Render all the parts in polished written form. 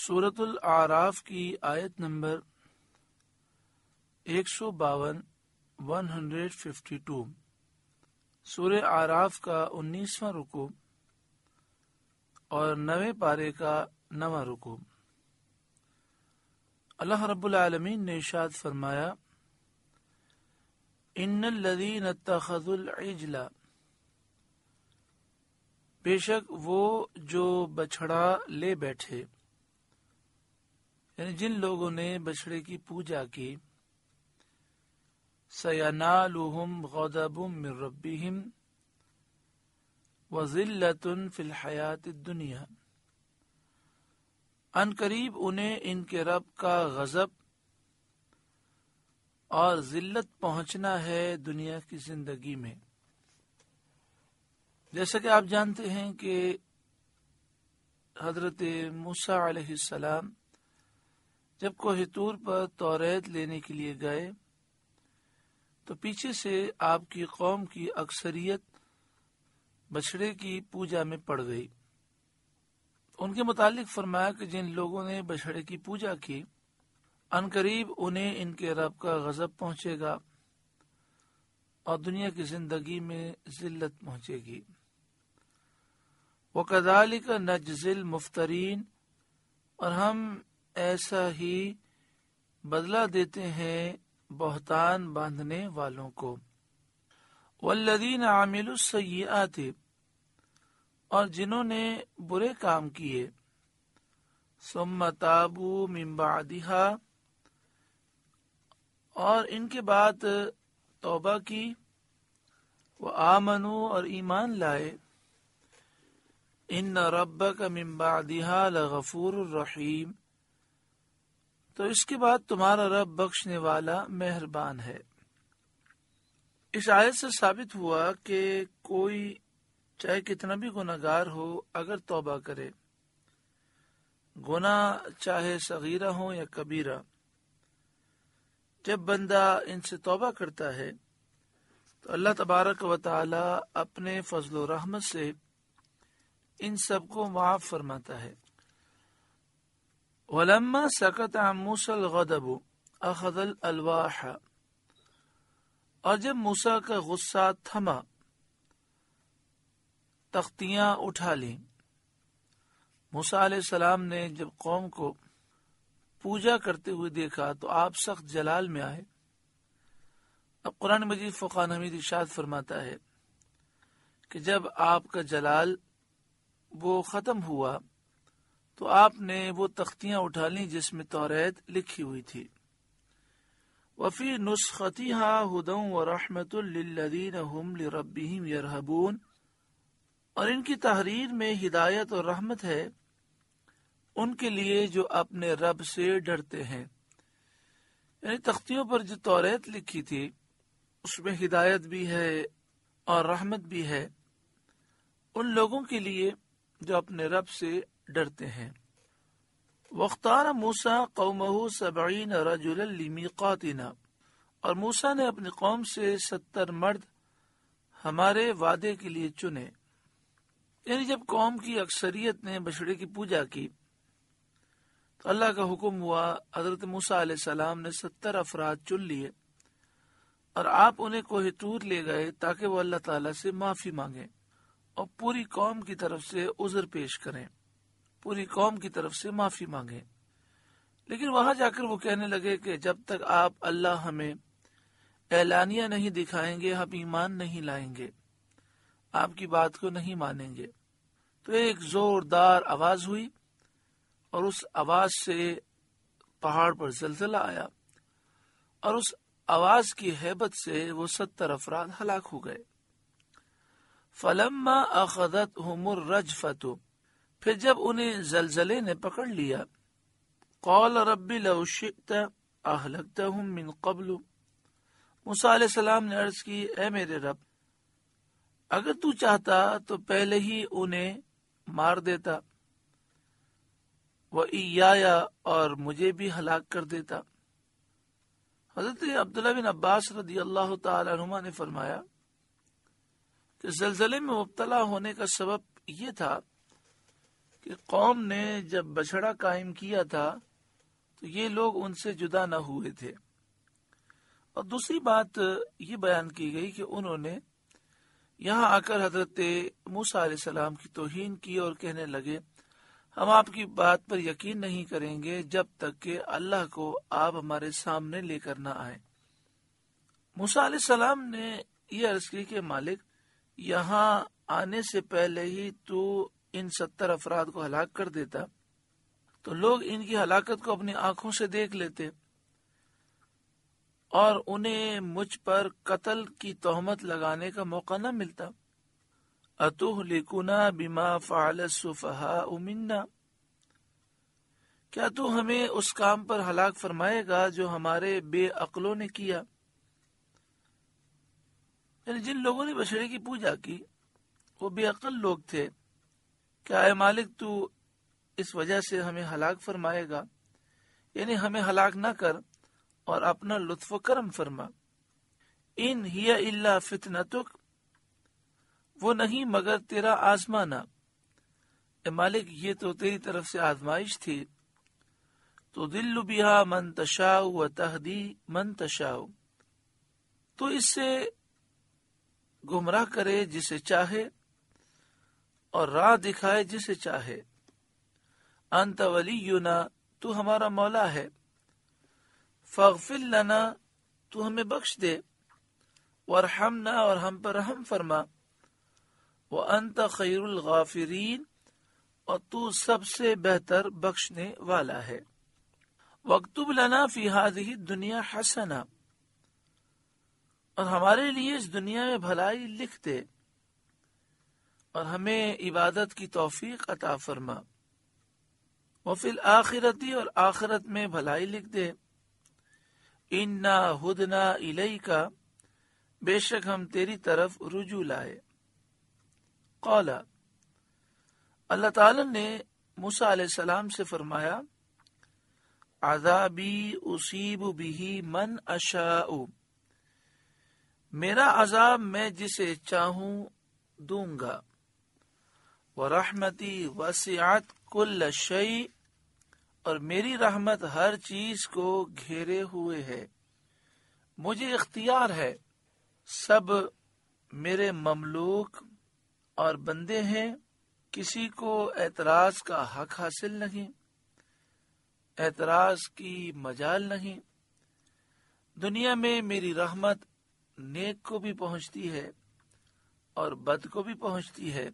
سورۃ الاعراف کی آیت نمبر 152 152 سورہ اعراف کا 19واں رکوع اور 9ویں پارے کا 9واں رکوع۔ اللہ رب العالمین نے ارشاد فرمایا، ان الذین اتخذوا العجل، بے شک وہ جو بچھڑا لے بیٹھے، یعنی جن لوگوں نے بچھڑے کی پوجا کی، سینالہم غضب من ربہم وذلۃ فی الحیاۃ الدنیا، ان قریب انہیں ان کے رب کا غضب اور ذلت پہنچنا ہے دنیا کی زندگی میں۔ جیسا کہ آپ جانتے ہیں کہ حضرت موسیٰ علیہ السلام جب کوہ طور پر توریت لینے کے لیے گئے تو پیچھے سے آپ کی قوم کی اکثریت بچھڑے کی پوجا میں پڑ گئی۔ ان کے متعلق فرمایا کہ جن لوگوں نے بچھڑے کی پوجا کی، ان قریب انہیں ان کے رب کا غضب پہنچے گا اور دنیا کی زندگی میں ذلت پہنچے گی۔ وَكَذَلِكَ نَجْزِي الْمُفْتَرِينَ، اور ہم ایسا ہی بدلہ دیتے ہیں بہتان باندھنے والوں کو۔ وَالَّذِينَ عَمِلُوا السَّيِّئَاتِ، اور جنہوں نے برے کام کیے، ثُمَّ تَابُوا مِن بَعْدِهَا، اور ان کے بعد توبہ کی، وَآمَنُوا، اور ایمان لائے، إِنَّ رَبَّكَ مِن بَعْدِهَا لَغَفُورٌ رَحِيمٌ، تو اس کے بعد تمہارا رب بخشنے والا مہربان ہے۔ اس آیت سے ثابت ہوا کہ کوئی چاہے کتنا بھی گناہگار ہو، اگر توبہ کرے، گناہ چاہے صغیرہ ہو یا کبیرہ، جب بندہ ان سے توبہ کرتا ہے تو اللہ تبارک و تعالی اپنے فضل و رحمت سے ان سب کو معاف فرماتا ہے۔ وَلَمَّا سَكَتَ عَن مُوسَى الْغَضَبُ أَخَذَ الْأَلْوَاحَ، اور جب موسیٰ کا غصہ تھما، تختیاں اٹھا لیں۔ موسیٰ علیہ السلام نے جب قوم کو پوجا کرتے ہوئے دیکھا تو آپ سخت جلال میں آئے۔ اب قرآن مجید فرقان حمید ارشاد فرماتا ہے کہ جب آپ کا جلال وہ ختم ہوا تو آپ نے وہ تختیاں اٹھا لیں جس میں توریت لکھی ہوئی تھی۔ وفی نسختها ہدی ورحمۃ للذین هم لربهم یرہبون، اور ان کی تحریر میں ہدایت اور رحمت ہے ان کے لیے جو اپنے رب سے ڈرتے ہیں۔ یعنی تختیوں پر جو توریت لکھی تھی اس میں ہدایت بھی ہے اور رحمت بھی ہے ان لوگوں کے لیے جو اپنے رب سے ڈرتے ہیں۔ وَاخْتَارَ مُوسَىٰ قَوْمَهُ 70 رَجُلًا لِمِيقَاتِنَا، اور موسیٰ نے اپنی قوم سے 70 مرد ہمارے وعدے کے لیے چنے۔ یعنی جب قوم کی اکثریت نے بچھڑے کی پوجا کی تو اللہ کا حکم ہوا، حضرت موسیٰ علیہ السلام نے 70 افراد چن لیے اور آپ انہیں کوہ طور لے گئے تاکہ وہ اللہ تعالیٰ سے معافی مانگیں اور پوری قوم کی طرف سے عذر پیش کریں، پوری قوم کی طرف سے معافی مانگیں۔ لیکن وہاں جا کر وہ کہنے لگے کہ جب تک آپ اللہ ہمیں اعلانیہ نہیں دکھائیں گے ہم ایمان نہیں لائیں گے، آپ کی بات کو نہیں مانیں گے۔ تو ایک زوردار آواز ہوئی اور اس آواز سے پہاڑ پر زلزلہ آیا اور اس آواز کی ہیبت سے وہ 70 افراد ہلاک ہو گئے۔ فَلَمَّا أَخَذَتْهُمُ الرَّجْفَةُ، پھر جب انہیں زلزلے نے پکڑ لیا، قَالَ رَبِّ لَوْ شِئْتَ أَهْلَكْتَهُم مِّن قَبْلُ، موسیٰ علیہ السلام نے عرض کی، اے میرے رب، اگر تو چاہتا تو پہلے ہی انہیں مار دیتا، وَإِيَّايَ، اور مجھے بھی ہلاک کر دیتا۔ حضرت عبداللہ بن عباس رضی اللہ تعالی عنہما نے فرمایا کہ زلزلے میں مبتلا ہونے کا سبب یہ تھا کہ قوم نے جب بچڑا قائم کیا تھا تو یہ لوگ ان سے جدا نہ ہوئے تھے. اور دوسری بات یہ بیان کی گئی کہ انہوں نے یہاں آ کر حضرت موسیٰ علیہ السلام کی توہین کی اور کہنے لگے ہم آپ کی بات پر یقین نہیں کریں گے جب تک کہ اللہ کو آپ ہمارے سامنے لے کر نہ آئے. موسیٰ علیہ السلام نے یہ عرض کی کہ مالک یہاں آنے سے پہلے ہی تو ان 70 افراد کو ہلاک کر دیتا تو لوگ ان کی ہلاکت کو اپنی آنکھوں سے دیکھ لیتے اور انہیں مجھ پر قتل کی تہمت لگانے کا موقع نہ ملتا. اتہلکنا بما فعل السفہاء منا، کیا تو ہمیں اس کام پر ہلاک فرمائے گا جو ہمارے بے عقلوں نے کیا؟ یعنی جن لوگوں نے بچڑے کی پوجا کی وہ بے عقل لوگ تھے. کیا اے مالک تو اس وجہ سے ہمیں ہلاک فرمائے گا؟ یعنی ہمیں ہلاک نہ کر اور اپنا لطف و کرم فرما. ان ہی الا فتنتک، وہ نہیں مگر تیرا آزمانا. اے مالک یہ تو تیری طرف سے آزمائش تھی. تو دل بہا من تشاء و تہدی من تشاء، تو اس سے گمراہ کرے جسے چاہے اور راہ دکھائے جسے چاہے. انت ولینا، تو ہمارا مولا ہے. فاغفر لنا، تو ہمیں بخش دے. وارحمنا، اور ہم پر رحم فرما. وانت خیر الغافرین، اور تو سب سے بہتر بخشنے والا ہے. واکتب لنا فی ہذہ الدنیا حسنہ، اور ہمارے لیے اس دنیا میں بھلائی لکھ دے اور ہمیں عبادت کی توفیق عطا فرما. وفی الآخرتی، اور آخرت میں بھلائی لکھ دے. انا ہدنا الیک، بے شک ہم تیری طرف رجوع لائے. قال، اللہ تعالی نے موسیٰ علیہ السلام سے فرمایا عذابی اصیب بہ من اشاء، میرا عذاب میں جسے چاہوں دوں گا. ورحمتی وسعت کل شیء، اور میری رحمت ہر چیز کو گھیرے ہوئے ہے. مجھے اختیار ہے، سب میرے مملوک اور بندے ہیں، کسی کو اعتراض کا حق حاصل نہیں، اعتراض کی مجال نہیں. دنیا میں میری رحمت نیک کو بھی پہنچتی ہے اور بد کو بھی پہنچتی ہے،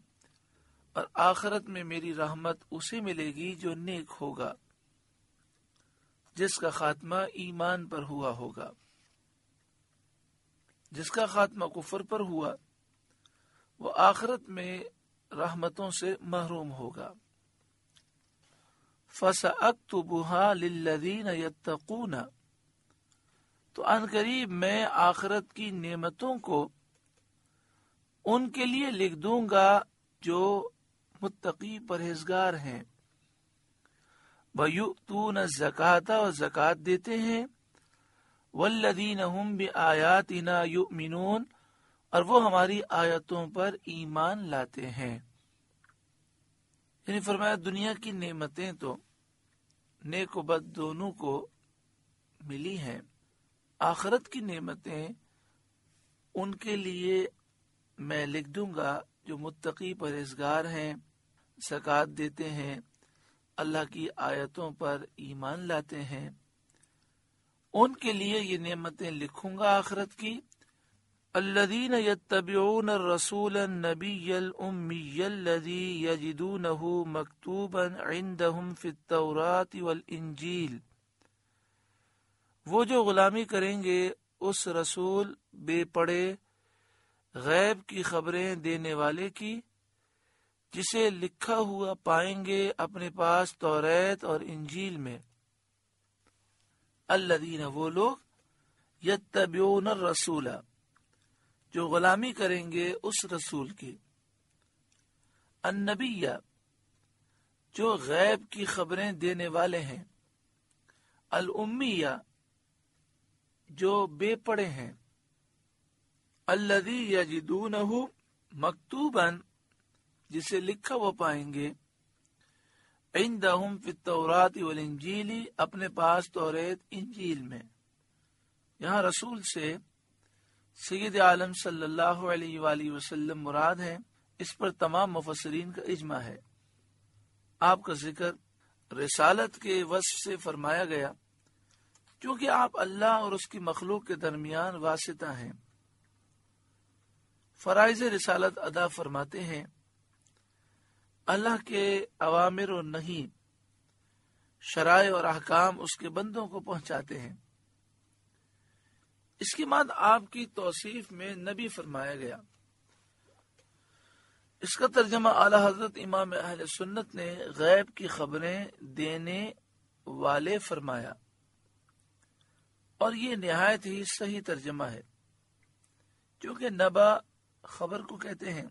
اور آخرت میں میری رحمت اسے ملے گی جو نیک ہوگا، جس کا خاتمہ ایمان پر ہوا ہوگا. جس کا خاتمہ کفر پر ہوا وہ آخرت میں رحمتوں سے محروم ہوگا. فَسَأَكْتُبُهَا لِلَّذِينَ يَتَّقُونَ، تو ان قریب میں آخرت کی نعمتوں کو ان کے لیے لکھ دوں گا جو متقی پرہیزگار ہیں. وَيُؤْتُونَ الزَّكَاةَ، اور زکوٰۃ دیتے ہیں. وَالَّذِينَ هُمْ بِآيَاتِنَا يُؤْمِنُونَ، اور وہ ہماری آیتوں پر ایمان لاتے ہیں. یعنی فرمایا دنیا کی نعمتیں تو نیک و بد دونوں کو ملی ہیں، آخرت کی نعمتیں ان کے لیے میں لکھ دوں گا جو متقی پرہیزگار ہیں، زکوٰۃ دیتے ہیں، اللہ کی آیتوں پر ایمان لاتے ہیں. ان کے لیے یہ نعمتیں لکھوں گا آخرت کی. الذین یتبعون الرسول النبی الامی الذی یجدونہ مکتوبا عندہم فی التوراۃ والانجیل، وہ جو غلامی کریں گے اس رسول بے پڑے غیب کی خبریں دینے والے کی، جسے لکھا ہوا پائیں گے اپنے پاس توریت اور انجیل میں. الذین، وہ لوگ، یتبعون الرسول، جو غلامی کریں گے اس رسول کی، النبی، جو غیب کی خبریں دینے والے ہیں، الامی، جو بے پڑے ہیں، الذی یجدونہ مکتوبا، جسے لکھا وہ پائیں گے، عندہم فی التوراۃ والانجیل، اپنے پاس توریت انجیل میں۔ یہاں رسول سے سید عالم صلی اللہ علیہ وآلہ وسلم مراد ہے، اس پر تمام مفسرین کا اجماع ہے۔ آپ کا ذکر رسالت کے وصف سے فرمایا گیا کیونکہ آپ اللہ اور اس کی مخلوق کے درمیان واسطہ ہیں، فرائض رسالت ادا فرماتے ہیں، اللہ کے اوامر و نہی، شرائع اور احکام اس کے بندوں کو پہنچاتے ہیں۔ اس کے بعد آپ کی توصیف میں نبی فرمایا گیا۔ اس کا ترجمہ اعلیٰ حضرت امام اہل سنت نے غیب کی خبریں دینے والے فرمایا، اور یہ نہایت ہی صحیح ترجمہ ہے، کیونکہ نبا خبر کو کہتے ہیں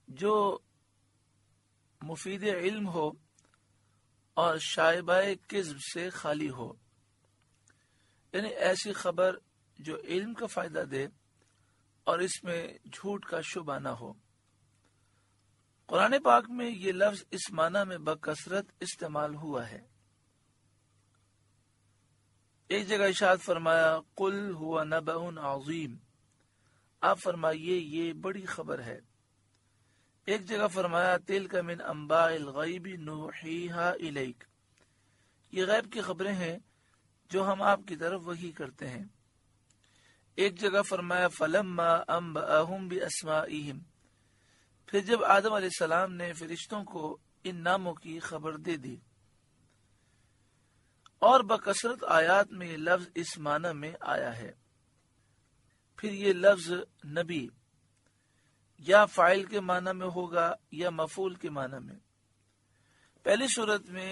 جو مفید علم ہو اور شائبہ کذب سے خالی ہو، یعنی ایسی خبر جو علم کا فائدہ دے اور اس میں جھوٹ کا شبہ نہ ہو۔ قرآن پاک میں یہ لفظ اس معنی میں بکثرت استعمال ہوا ہے۔ ایک جگہ ارشاد فرمایا قل هو نبأ عظیم، آپ فرمائیے یہ بڑی خبر ہے۔ ایک جگہ فرمایا تلک من انباء الغیب نوحیہا الیک، یہ غیب کی خبریں ہیں جو ہم آپ کی طرف وحی کرتے ہیں۔ ایک جگہ فرمایا فلما انبأہم باسمائہم، پھر جب آدم علیہ السلام نے فرشتوں کو ان ناموں کی خبر دے دی۔ اور بکثرت آیات میں یہ لفظ اس معنی میں آیا ہے۔ پھر یہ لفظ نبی یا فاعل کے معنی میں ہوگا یا مفعول کے معنی میں۔ پہلی صورت میں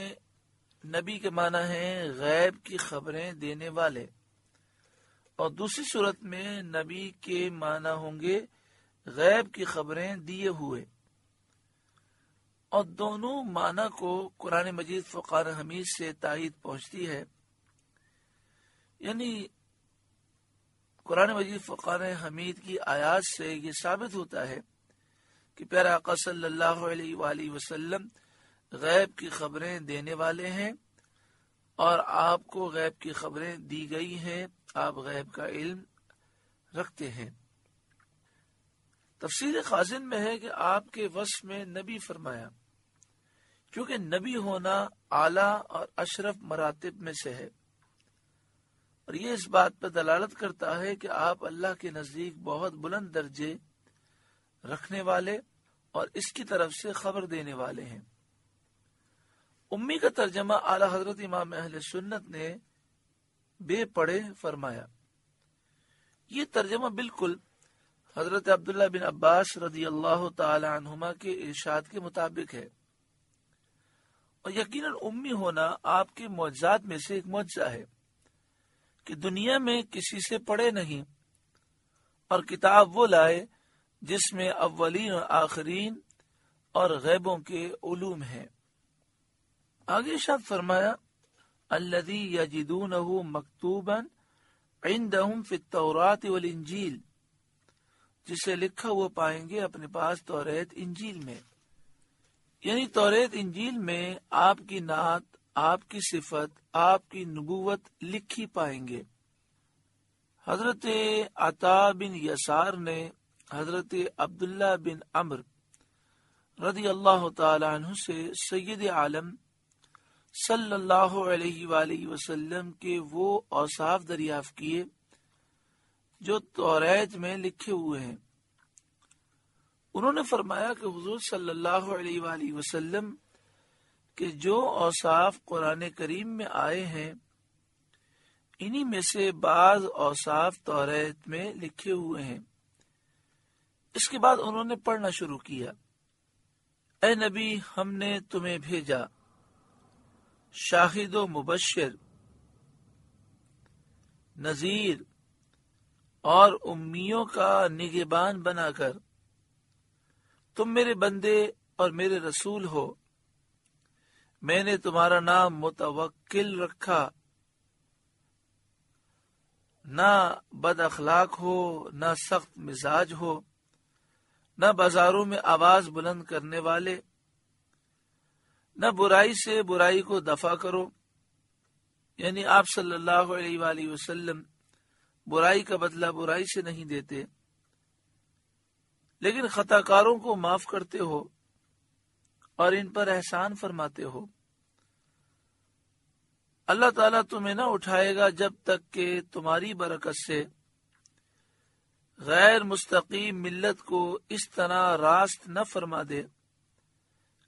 نبی کے معنی ہیں غیب کی خبریں دینے والے، اور دوسری صورت میں نبی کے معنی ہوں گے غیب کی خبریں دیے ہوئے، اور دونوں معنی کو قرآن مجید فقار حمید سے تائید پہنچتی ہے۔ یعنی قرآن مجید فقار حمید کی آیات سے یہ ثابت ہوتا ہے کہ پیارے آقا صلی اللہ علیہ وآلہ وسلم غیب کی خبریں دینے والے ہیں، اور آپ کو غیب کی خبریں دی گئی ہیں، آپ غیب کا علم رکھتے ہیں۔ تفسیر خازن میں ہے کہ آپ کے وصف میں نبی فرمایا، کیونکہ نبی ہونا اعلیٰ اور اشرف مراتب میں سے ہے، اور یہ اس بات پر دلالت کرتا ہے کہ آپ اللہ کے نزدیک بہت بلند درجے رکھنے والے اور اس کی طرف سے خبر دینے والے ہیں۔ امی کا ترجمہ اعلیٰ حضرت امام اہل سنت نے بے پڑھے فرمایا۔ یہ ترجمہ بالکل حضرت عبداللہ بن عباس رضی اللہ تعالی عنہما کے ارشاد کے مطابق ہے، اور یقیناً امی ہونا آپ کے معجزات میں سے ایک معجزہ ہے کہ دنیا میں کسی سے پڑھے نہیں، اور کتاب وہ لائے جس میں اولین اور آخرین اور غیبوں کے علوم ہیں۔ آگے ارشاد فرمایا الذی یجدونہ مکتوبا عندہم فی التوراۃ والانجیل، جسے لکھا وہ پائیں گے اپنے پاس توریت انجیل میں، یعنی توریت انجیل میں آپ کی نعت، آپ کی صفت، آپ کی نبوت لکھی پائیں گے۔ حضرت عطا بن یسار نے حضرت عبداللہ بن عمر رضی اللہ تعالی عنہ سے سید عالم صلی اللہ علیہ وآلہ وسلم کے وہ اوصاف دریافت کیے جو توریت میں لکھے ہوئے ہیں۔ انہوں نے فرمایا کہ حضور صلی اللہ علیہ وآلہ وسلم کہ جو اوصاف قرآن کریم میں آئے ہیں، انہی میں سے بعض اوصاف توریت میں لکھے ہوئے ہیں۔ اس کے بعد انہوں نے پڑھنا شروع کیا، اے نبی ہم نے تمہیں بھیجا شاہد و مبشر، نذیر اور امیوں کا نگہبان بنا کر، تم میرے بندے اور میرے رسول ہو، میں نے تمہارا نام متوکل رکھا، نہ بد اخلاق ہو، نہ سخت مزاج ہو، نہ بازاروں میں آواز بلند کرنے والے، نہ برائی سے برائی کو دفع کرو، یعنی آپ صلی اللہ علیہ وآلہ وسلم برائی کا بدلہ برائی سے نہیں دیتے، لیکن خطا کاروں کو معاف کرتے ہو اور ان پر احسان فرماتے ہو۔ اللہ تعالیٰ تمہیں نہ اٹھائے گا جب تک کہ تمہاری برکت سے غیر مستقیم ملت کو اس طرح راست نہ فرما دے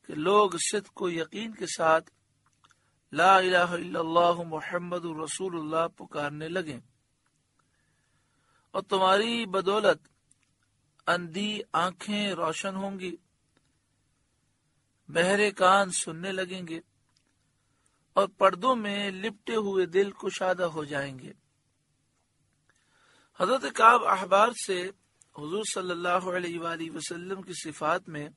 کہ لوگ صدق و یقین کے ساتھ لا الہ الا اللہ محمد رسول اللہ پکارنے لگیں، اور تمہاری بدولت اندھی آنکھیں روشن ہوں گی، بہرے کان سننے لگیں گے، اور پردوں میں لپٹے ہوئے دل کشادہ ہو جائیں گے۔ حضرت کعب احبار سے حضور صلی اللہ علیہ وآلہ وسلم کی صفات میں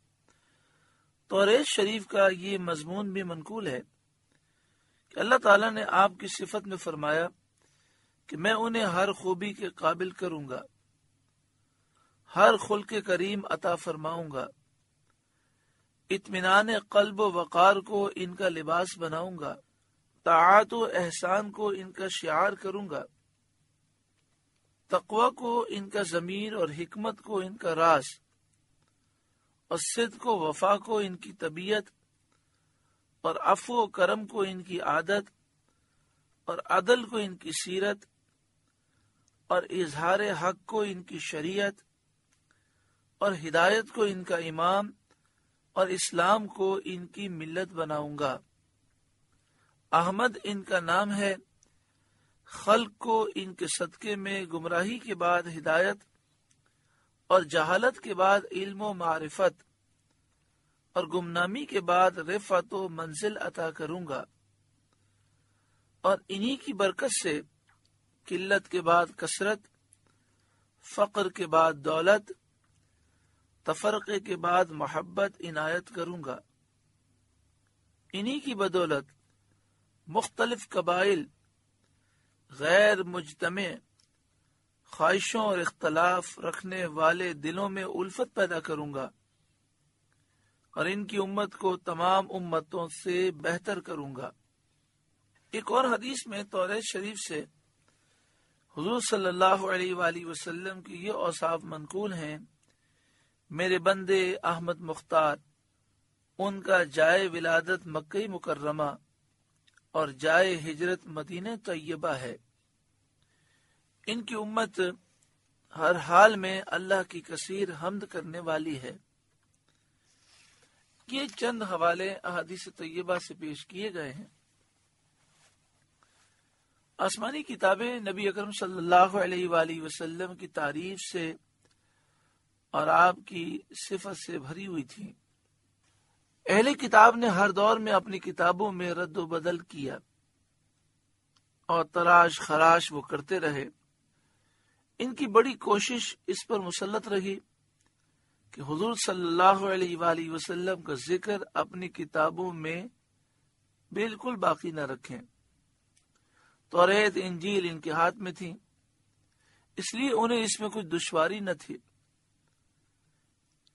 توریت شریف کا یہ مضمون بھی منقول ہے کہ اللہ تعالیٰ نے آپ کی صفت میں فرمایا کہ میں انہیں ہر خوبی کے قابل کروں گا، ہر خلق کریم عطا فرماؤں گا، اطمینان قلب و وقار کو ان کا لباس بناؤں گا، طاعت و احسان کو ان کا شعار کروں گا، تقوی کو ان کا ضمیر اور حکمت کو ان کا راز، اور صدق و وفا کو ان کی طبیعت، اور عفو و کرم کو ان کی عادت، اور عدل کو ان کی سیرت، اور اظہار حق کو ان کی شریعت، اور ہدایت کو ان کا امام، اور اسلام کو ان کی ملت بناؤں گا۔ احمد ان کا نام ہے، خلق کو ان کے صدقے میں گمراہی کے بعد ہدایت اور جہالت کے بعد علم و معرفت اور گمنامی کے بعد رفعت و منزل عطا کروں گا، اور انہی کی برکت سے قلت کے بعد کثرت، فقر کے بعد دولت، تفرقے کے بعد محبت عنایت کروں گا۔ انہی کی بدولت مختلف قبائل غیر مجتمع خواہشوں اور اختلاف رکھنے والے دلوں میں الفت پیدا کروں گا، اور ان کی امت کو تمام امتوں سے بہتر کروں گا۔ ایک اور حدیث میں توریت شریف سے حضور صلی اللہ علیہ وآلہ وسلم کی یہ اوصاف منقول ہیں: میرے بندے احمد مختار، ان کا جائے ولادت مکہ مکرمہ اور جائے ہجرت مدینہ طیبہ ہے۔ ان کی امت ہر حال میں اللہ کی کثیر حمد کرنے والی ہے۔ یہ چند حوالے احادیث طیبہ سے پیش کیے گئے ہیں۔ آسمانی کتابیں نبی اکرم صلی اللہ علیہ وآلہ وسلم کی تعریف سے اور آپ کی صفت سے بھری ہوئی تھی۔ اہل کتاب نے ہر دور میں اپنی کتابوں میں رد و بدل کیا اور تلاش خراش وہ کرتے رہے۔ ان کی بڑی کوشش اس پر مسلط رہی کہ حضور صلی اللہ علیہ وآلہ وسلم کا ذکر اپنی کتابوں میں بالکل باقی نہ رکھیں۔ توریت انجیل ان کے ہاتھ میں تھی، اس لیے انہیں اس میں کچھ دشواری نہ تھی،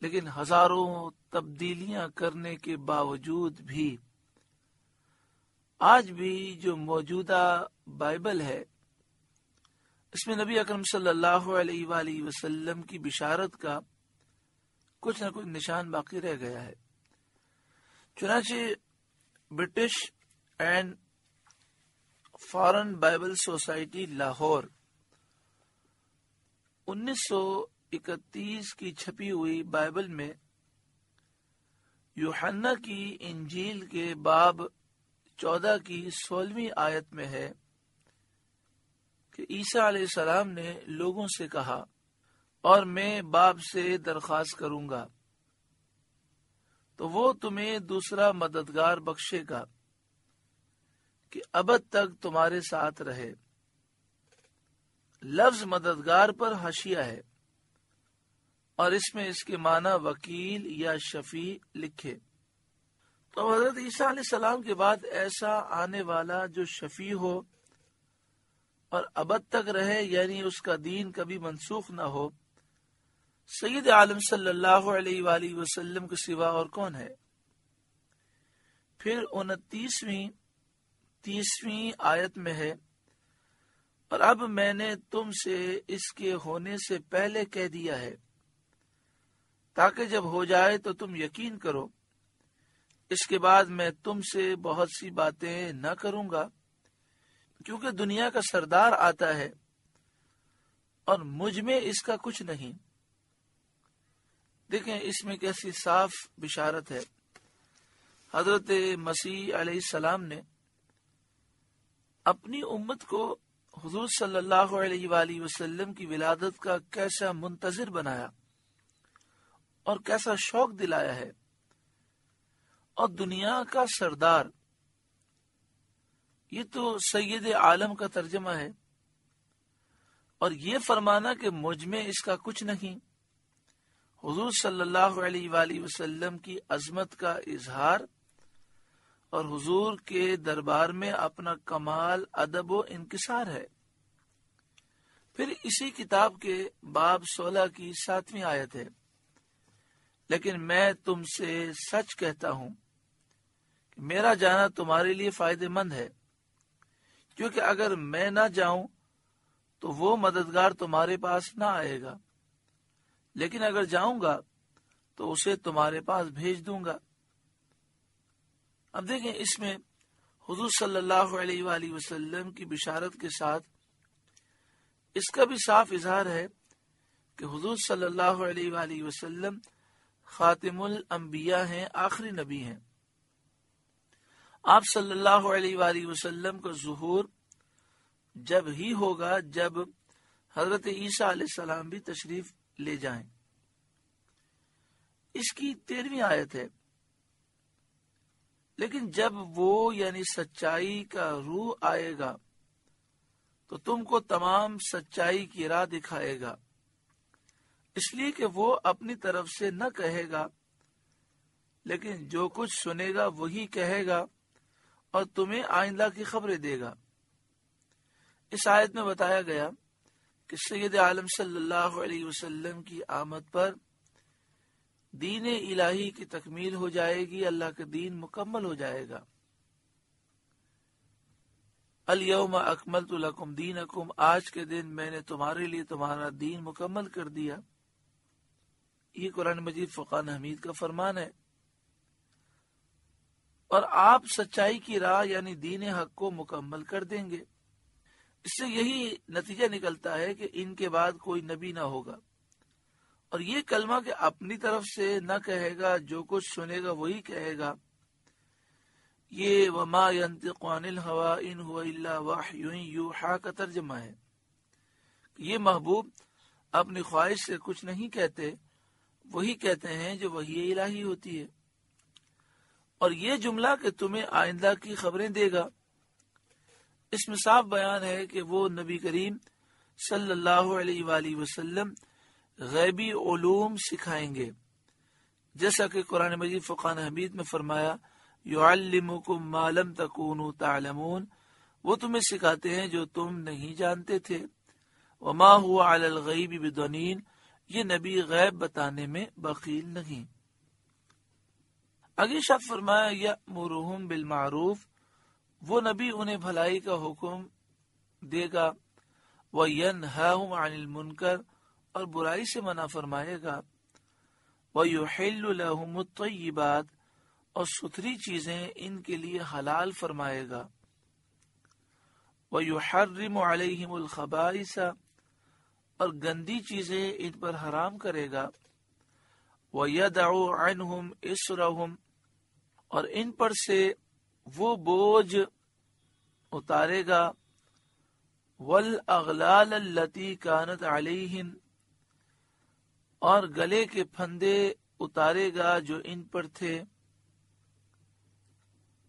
لیکن ہزاروں تبدیلیاں کرنے کے باوجود بھی آج بھی جو موجودہ بائبل ہے اس میں نبی اکرم صلی اللہ علیہ وآلہ وسلم کی بشارت کا کچھ نہ کچھ نشان باقی رہ گیا ہے۔ چنانچہ British and foreign Bible society Lahore 1931 کی چھپی ہوئی بائبل میں یوحنا کی انجیل کے باب 14 کی 16ویں آیت میں ہے کہ عیسیٰ علیہ السلام نے لوگوں سے کہا، اور میں باپ سے درخواست کروں گا تو وہ تمہیں دوسرا مددگار بخشے گا کہ ابد تک تمہارے ساتھ رہے۔ لفظ مددگار پر حاشیہ ہے اور اس میں اس کے معنی وکیل یا شفیع لکھے۔ تو حضرت عیسیٰ علیہ السلام کے بعد ایسا آنے والا جو شفیع ہو اور ابد تک رہے، یعنی اس کا دین کبھی منسوخ نہ ہو، سید عالم صلی اللہ علیہ وآلہ وسلم کے سوا اور کون ہے؟ پھر 29ویں 30ویں آیت میں ہے، اور اب میں نے تم سے اس کے ہونے سے پہلے کہہ دیا ہے تاکہ جب ہو جائے تو تم یقین کرو، اس کے بعد میں تم سے بہت سی باتیں نہ کروں گا، کیونکہ دنیا کا سردار آتا ہے اور مجھ میں اس کا کچھ نہیں۔ دیکھیں اس میں کیسی صاف بشارت ہے۔ حضرت مسیح علیہ السلام نے اپنی امت کو حضور صلی اللہ علیہ وآلہ وسلم کی ولادت کا کیسا منتظر بنایا اور کیسا شوق دلایا ہے، اور دنیا کا سردار، یہ تو سید عالم کا ترجمہ ہے، اور یہ فرمانا کہ مجھ میں اس کا کچھ نہیں، حضور صلی اللہ علیہ وآلہ وسلم کی عظمت کا اظہار اور حضور کے دربار میں اپنا کمال ادب و انکسار ہے۔ پھر اسی کتاب کے باب 16 کی 7ویں آیت ہے، لیکن میں تم سے سچ کہتا ہوں کہ میرا جانا تمہارے لیے فائدہ مند ہے، کیونکہ اگر میں نہ جاؤں تو وہ مددگار تمہارے پاس نہ آئے گا، لیکن اگر جاؤں گا تو اسے تمہارے پاس بھیج دوں گا۔ اب دیکھیں اس میں حضور صلی اللہ علیہ وآلہ وسلم کی بشارت کے ساتھ اس کا بھی صاف اظہار ہے کہ حضور صلی اللہ علیہ وآلہ وسلم خاتم الانبیاء ہیں، آخری نبی ہیں۔ آپ صلی اللہ علیہ وآلہ وسلم کا ظہور جب ہی ہوگا جب حضرت عیسیٰ علیہ السلام بھی تشریف لے جائیں۔ اس کی 13ویں آیت ہے، لیکن جب وہ یعنی سچائی کا روح آئے گا تو تم کو تمام سچائی کی راہ دکھائے گا، اس لیے کہ وہ اپنی طرف سے نہ کہے گا، لیکن جو کچھ سنے گا وہی کہے گا اور تمہیں آئندہ کی خبریں دے گا۔ اس آیت میں بتایا گیا کہ سید عالم صلی اللہ علیہ وسلم کی آمد پر دین الہی کی تکمیل ہو جائے گی، اللہ کا دین مکمل ہو جائے گا۔ الیوم اکملت لکم دینکم، آج کے دن میں نے تمہارے لیے تمہارا دین مکمل کر دیا۔ یہ قرآن مجید فرقان حمید کا فرمان ہے، اور آپ سچائی کی راہ یعنی دین حق کو مکمل کر دیں گے۔ اس سے یہی نتیجہ نکلتا ہے کہ ان کے بعد کوئی نبی نہ ہوگا، اور یہ کلمہ کہ اپنی طرف سے نہ کہے گا، جو کچھ سنے گا وہی کہے گا، یہ وما ينطق عن الهوى ان هو الا وحی یوحى کا ترجمہ ہے۔ یہ محبوب اپنی خواہش سے کچھ نہیں کہتے، وہی کہتے ہیں جو وحی الہی ہوتی ہے۔ اور یہ جملہ کہ تمہیں آئندہ کی خبریں دے گا، اس میں صاف بیان ہے کہ وہ نبی کریم صلی اللہ علیہ وآلہ وسلم غیبی علوم سکھائیں گے، جیسا کہ قرآن مجید فرقان حمید میں فرمایا یعلمکم ما لم تکونوا تعلمون، وہ تمہیں سکھاتے ہیں جو تم نہیں جانتے تھے۔ وما هو علی الغیب بضنین، یہ نبی غیب بتانے میں بخیل نہیں۔ اگلی شرط فرمایا یأمرہم بالمعروف، وہ نبی انہیں بھلائی کا حکم دے گا، وینہاہم عن المنکر، اور برائی سے منع فرمائے گا، ویحل لہم الطیبات، اور ستھری چیزیں ان کے لیے حلال فرمائے گا، ویحرم علیہم الخبائث، اور گندی چیزیں ان پر حرام کرے گا، ویدع عنہم اسرہم، اور ان پر سے وہ بوجھ اتارے گا، والاغلال التی کانت علیہم، اور گلے کے پھندے اتارے گا جو ان پر تھے۔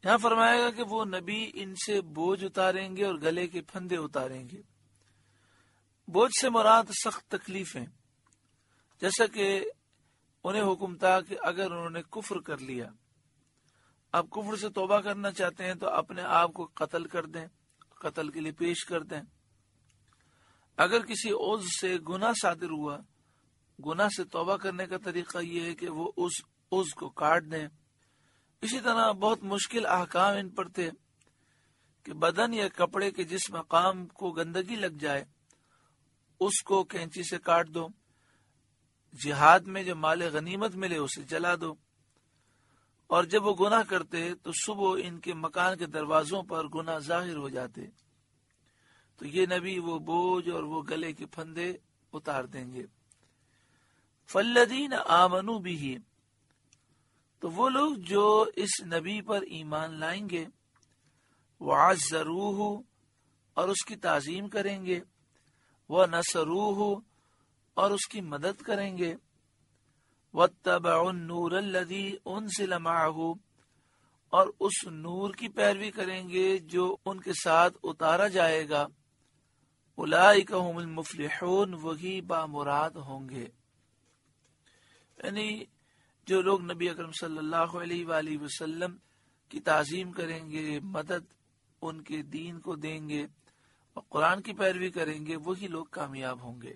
یہاں فرمائے گا کہ وہ نبی ان سے بوجھ اتاریں گے اور گلے کے پھندے اتاریں گے۔ بوجھ سے مراد سخت تکلیفیں، جیسا کہ انہیں حکم تھا کہ اگر انہوں نے کفر کر لیا، اب کفر سے توبہ کرنا چاہتے ہیں تو اپنے آپ کو قتل کر دیں، قتل کے لیے پیش کر دیں۔ اگر کسی عضو سے گناہ صادر ہوا، گناہ سے توبہ کرنے کا طریقہ یہ ہے کہ وہ اس عضو کو کاٹ دیں، اسی طرح بہت مشکل احکام ان پر تھے کہ بدن یا کپڑے کے جس مقام کو گندگی لگ جائے اس کو کینچی سے کاٹ دو، جہاد میں جو مال غنیمت ملے اسے جلا دو، اور جب وہ گناہ کرتے تو صبح ان کے مکان کے دروازوں پر گناہ ظاہر ہو جاتے، تو یہ نبی وہ بوجھ اور وہ گلے کے پھندے اتار دیں گے۔ فالذین آمنوا بہ، تو وہ لوگ جو اس نبی پر ایمان لائیں گے، وعزروہ، اور اس کی تعظیم کریں گے، ونصروہ، اور اس کی مدد کریں گے، واتبعوا النور الذی انزل معہ، اور اس نور کی پیروی کریں گے جو ان کے ساتھ اتارا جائے گا، اولئک هم المفلحون، وہی بامراد ہوں گے۔ یعنی جو لوگ نبی اکرم صلی اللہ علیہ وآلہ وسلم کی تعظیم کریں گے، مدد ان کے دین کو دیں گے اور قرآن کی پیروی کریں گے، وہی لوگ کامیاب ہوں گے۔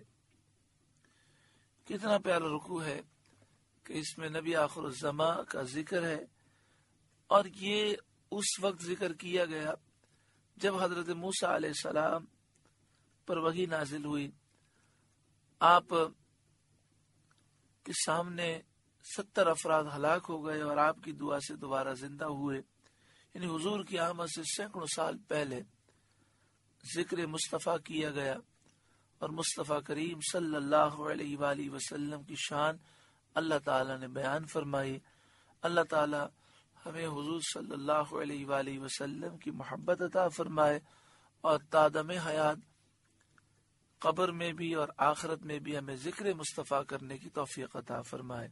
کتنا پیارا رکوع ہے کہ اس میں نبی آخر الزماں کا ذکر ہے، اور یہ اس وقت ذکر کیا گیا جب حضرت موسیٰ علیہ السلام پر وحی نازل ہوئی، آپ کے سامنے 70 افراد ہلاک ہو گئے اور آپ کی دعا سے دوبارہ زندہ ہوئے۔ یعنی حضور کی آمد سے سینکڑوں سال پہلے ذکر مصطفیٰ کیا گیا، اور مصطفیٰ کریم صلی اللہ علیہ وآلہ وسلم کی شان اللہ تعالیٰ نے بیان فرمائی۔ اللہ تعالیٰ ہمیں حضور صلی اللہ علیہ وآلہ وسلم کی محبت عطا فرمائے، اور تادم حیات قبر میں بھی اور آخرت میں بھی ہمیں ذکر مصطفیٰ کرنے کی توفیق عطا فرمائے۔